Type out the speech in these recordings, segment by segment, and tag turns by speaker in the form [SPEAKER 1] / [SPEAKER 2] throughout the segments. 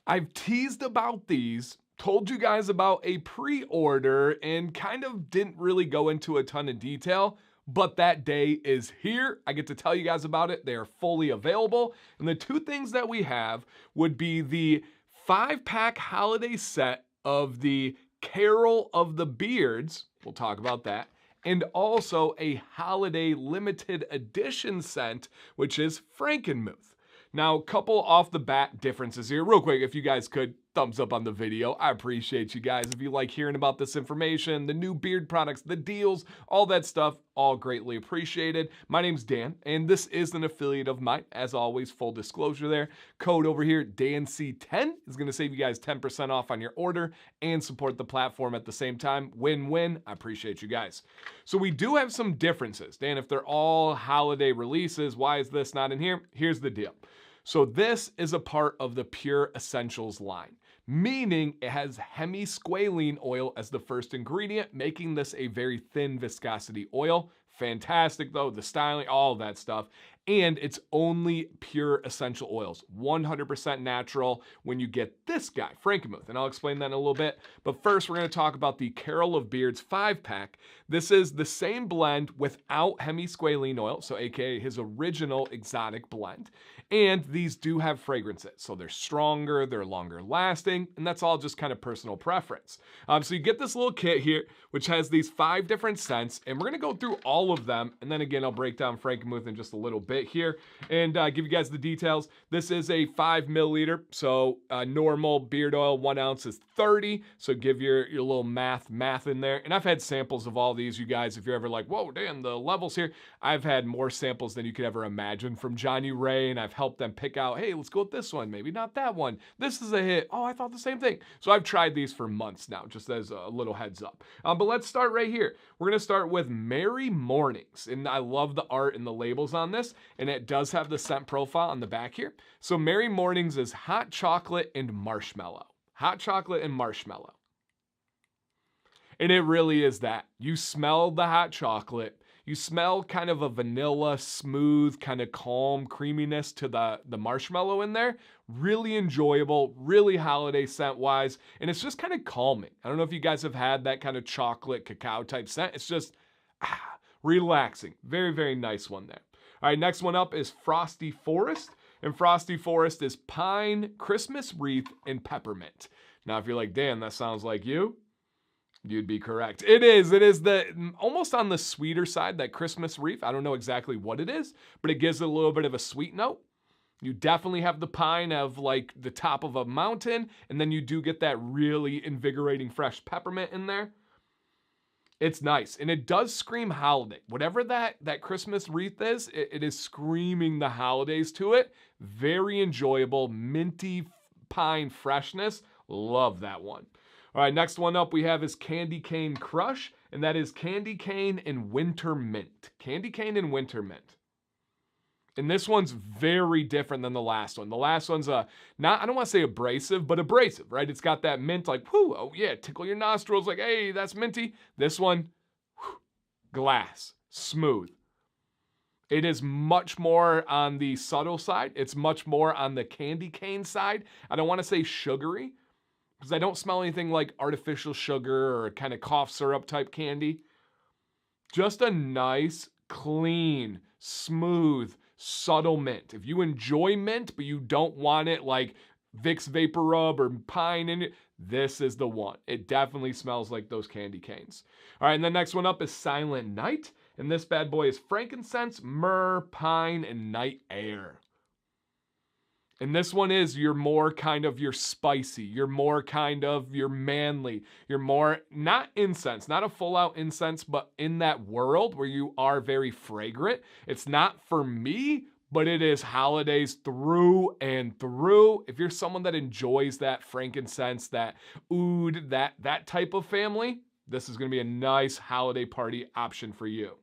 [SPEAKER 1] I've teased about these, told you guys about a pre-order, and kind of didn't really go into a ton of detail, but that day is here. I get to tell you guys about it. They are fully available. And the two things that we have would be the 5-pack holiday set of the Carol of the Beards. We'll talk about that. And also a holiday limited edition scent, which is Frankenmuth. Now, a couple off the bat differences here. Real quick, if you guys could, thumbs up on the video. I appreciate you guys. If you like hearing about this information, the new beard products, the deals, all that stuff, all greatly appreciated. My name's Dan, and this is an affiliate of mine. As always, full disclosure there. Code over here, DANC10, is going to save you guys 10% off on your order and support the platform at the same time. Win-win. I appreciate you guys. So we do have some differences. Dan, if they're all holiday releases, why is this not in here? Here's the deal. So this is a part of the Pure Essentials line, meaning it has hemisqualane oil as the first ingredient, making this a very thin viscosity oil. Fantastic though, the styling, all of that stuff. And it's only pure essential oils, 100% natural when you get this guy, Frankenmuth. And I'll explain that in a little bit. But first, we're going to talk about the Carol of Beards 5-pack. This is the same blend without hemisqualane oil, so aka his original exotic blend. And these do have fragrances, so they're stronger, they're longer lasting, and that's all just kind of personal preference. So you get this little kit here, which has these 5 different scents, and we're going to go through all of them. And then again, I'll break down Frankenmuth in just a little bit here and give you guys the details. This is a 5 milliliter, so normal beard oil 1 ounce is 30, so give your little math in there. And I've had samples of all these, you guys. If you're ever like, whoa, Dan, the levels here, I've had more samples than you could ever imagine from Johnnie Ray, and I've helped them pick out, hey, let's go with this one, maybe not that one, this is a hit, oh, I thought the same thing. So I've tried these for months now, just as a little heads up. But let's start right here. We're gonna start with Merry Mornings, and I love the art and the labels on this, and it does have the scent profile on the back here. So Merry Mornings is hot chocolate and marshmallow. Hot chocolate and marshmallow. And it really is that. You smell the hot chocolate. You smell kind of a vanilla, smooth, kind of calm creaminess to the marshmallow in there. Really enjoyable, really holiday scent-wise. And it's just kind of calming. I don't know if you guys have had that kind of chocolate cacao type scent. It's just relaxing. Very, very nice one there. All right, next one up is Frosty Forest. And Frosty Forest is pine, Christmas wreath, and peppermint. Now, if you're like, Dan, that sounds like you, you'd be correct. It is the almost on the sweeter side, that Christmas wreath. I don't know exactly what it is, but it gives it a little bit of a sweet note. You definitely have the pine of like the top of a mountain, and then you do get that really invigorating fresh peppermint in there. It's nice, and it does scream holiday. Whatever that Christmas wreath is, it is screaming the holidays to it. Very enjoyable, minty pine freshness. Love that one. All right, next one up we have is Candy Cane Crush, and that is Candy Cane and Winter Mint. Candy Cane and Winter Mint. And this one's very different than the last one. The last one's not, I don't want to say abrasive, but abrasive, right? It's got that mint like, whoo, oh yeah, tickle your nostrils like, hey, that's minty. This one, whew, glass, smooth. It is much more on the subtle side. It's much more on the candy cane side. I don't want to say sugary, because I don't smell anything like artificial sugar or kind of cough syrup type candy. Just a nice, clean, smooth, subtle mint. If you enjoy mint, but you don't want it like Vicks Vapor Rub or pine in it, this is the one. It definitely smells like those candy canes. All right, and the next one up is Silent Night. And this bad boy is frankincense, myrrh, pine, and night air. And this one is your more kind of your spicy, you're more kind of your manly, you're more, not incense, not a full out incense, but in that world where you are very fragrant. It's not for me, but it is holidays through and through. If you're someone that enjoys that frankincense, that oud, that type of family, this is going to be a nice holiday party option for you.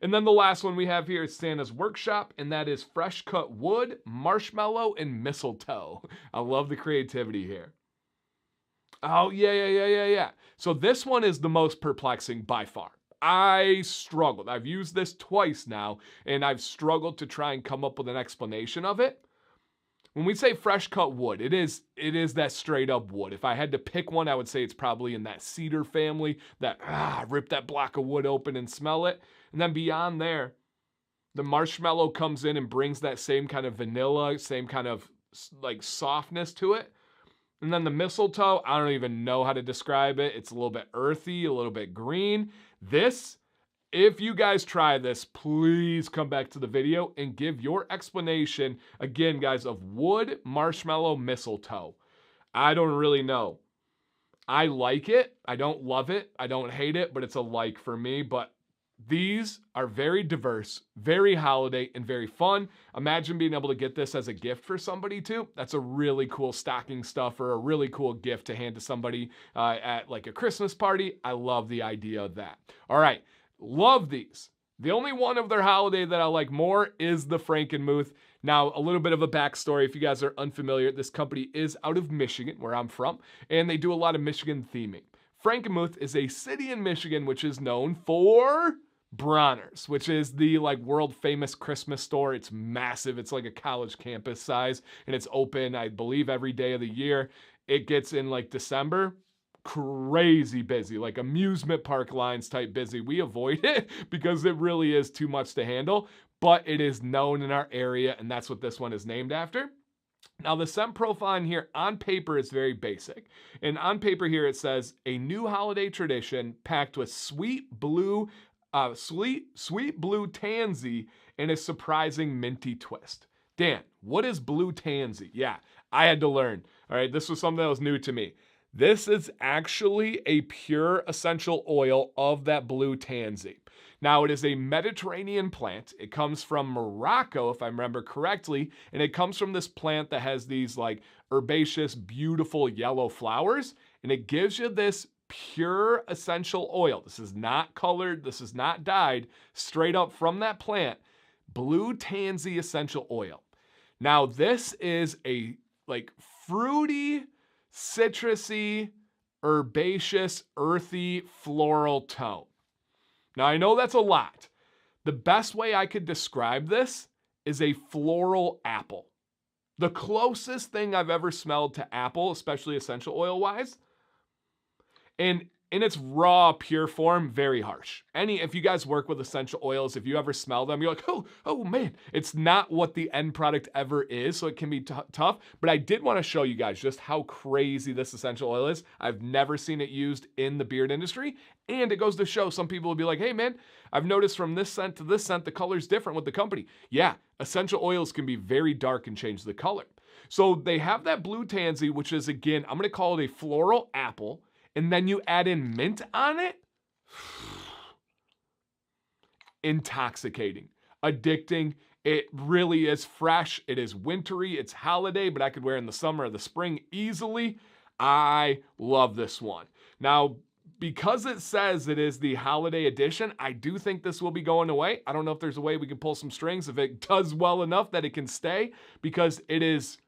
[SPEAKER 1] And then the last one we have here is Santa's Workshop, and that is fresh cut wood, marshmallow, and mistletoe. I love the creativity here. Oh, yeah. So this one is the most perplexing by far. I struggled. I've used this twice now, and I've struggled to try and come up with an explanation of it. When we say fresh cut wood, it is that straight up wood. If I had to pick one, I would say it's probably in that cedar family, that rip that block of wood open and smell it. And then beyond there, the marshmallow comes in and brings that same kind of vanilla, same kind of like softness to it. And then the mistletoe, I don't even know how to describe it. It's a little bit earthy, a little bit green. This, if you guys try this, please come back to the video and give your explanation, again, guys, of wood, marshmallow, mistletoe. I don't really know. I like it. I don't love it. I don't hate it, but it's a like for me. But these are very diverse, very holiday, and very fun. Imagine being able to get this as a gift for somebody too. That's a really cool stocking stuffer, a really cool gift to hand to somebody at like a Christmas party. I love the idea of that. All right. Love these. The only one of their holiday that I like more is the Frankenmuth. Now, a little bit of a backstory. If you guys are unfamiliar, this company is out of Michigan, where I'm from, and they do a lot of Michigan theming. Frankenmuth is a city in Michigan which is known for Bronner's, which is the like world famous Christmas store. It's massive. It's like a college campus size, and it's open, I believe, every day of the year. It gets in like December. Crazy busy, like amusement park lines type busy. We avoid it because it really is too much to handle, but it is known in our area, and that's what this one is named after. Now, the scent profile in here on paper is very basic. And on paper here it says, a new holiday tradition packed with sweet blue tansy and a surprising minty twist. Dan, what is blue tansy? Yeah, I had to learn. All right, this was something that was new to me. This is actually a pure essential oil of that blue tansy. Now, it is a Mediterranean plant. It comes from Morocco, if I remember correctly, and it comes from this plant that has these like herbaceous, beautiful yellow flowers, and it gives you this pure essential oil. This is not colored. This is not dyed. Straight up from that plant, blue tansy essential oil. Now, this is a like fruity, citrusy, herbaceous, earthy, floral tone. Now, I know that's a lot. The best way I could describe this is a floral apple. The closest thing I've ever smelled to apple, especially essential oil-wise, and in its raw, pure form, very harsh. If you guys work with essential oils, if you ever smell them, you're like, oh man, it's not what the end product ever is, so it can be tough. But I did want to show you guys just how crazy this essential oil is. I've never seen it used in the beard industry, and it goes to show some people will be like, hey man, I've noticed from this scent to this scent, the color's different with the company. Yeah, essential oils can be very dark and change the color. So they have that blue tansy, which is, again, I'm going to call it a floral apple, and then you add in mint on it. Intoxicating, addicting. It really is fresh. It is wintry. It's holiday, but I could wear it in the summer or the spring easily. I love this one. Now, because it says it is the holiday edition, I do think this will be going away. I don't know if there's a way we can pull some strings if it does well enough that it can stay, because it is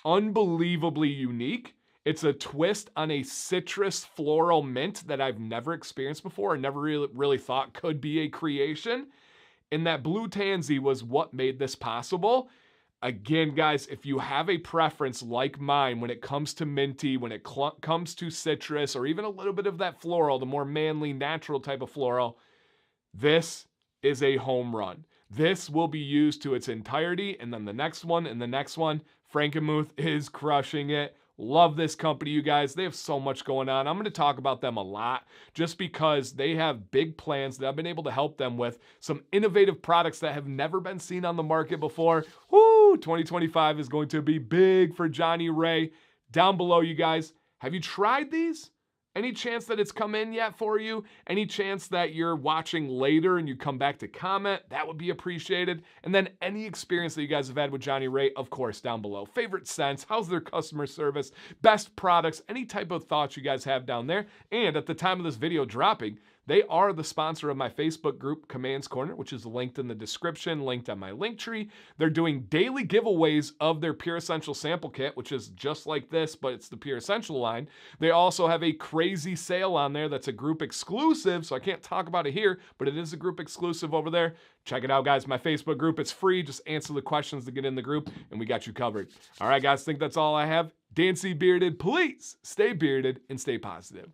[SPEAKER 1] unbelievably unique. It's a twist on a citrus floral mint that I've never experienced before and never really thought could be a creation. And that blue tansy was what made this possible. Again, guys, if you have a preference like mine when it comes to minty, when it comes to citrus, or even a little bit of that floral, the more manly, natural type of floral, this is a home run. This will be used to its entirety, and then the next one and the next one. Frankenmuth is crushing it. Love this company, you guys. They have so much going on. I'm going to talk about them a lot just because they have big plans that I've been able to help them with. Some innovative products that have never been seen on the market before. Woo! 2025 is going to be big for Johnnie Ray. Down below, you guys, have you tried these? Any chance that it's come in yet for you? Any chance that you're watching later and you come back to comment? That would be appreciated. And then any experience that you guys have had with Johnnie Ray, of course, down below. Favorite scents, how's their customer service, best products, any type of thoughts you guys have down there. And at the time of this video dropping, They are the sponsor of my Facebook group, Commands Corner, which is linked in the description, linked on my link tree. They're doing daily giveaways of their Pure Essential sample kit, which is just like this, but it's the Pure Essential line. They also have a crazy sale on there that's a group exclusive, so I can't talk about it here, but it is a group exclusive over there. Check it out, guys. My Facebook group, it's free. Just answer the questions to get in the group, and we got you covered. All right, guys, I think that's all I have. Dan C. Bearded, please stay bearded and stay positive.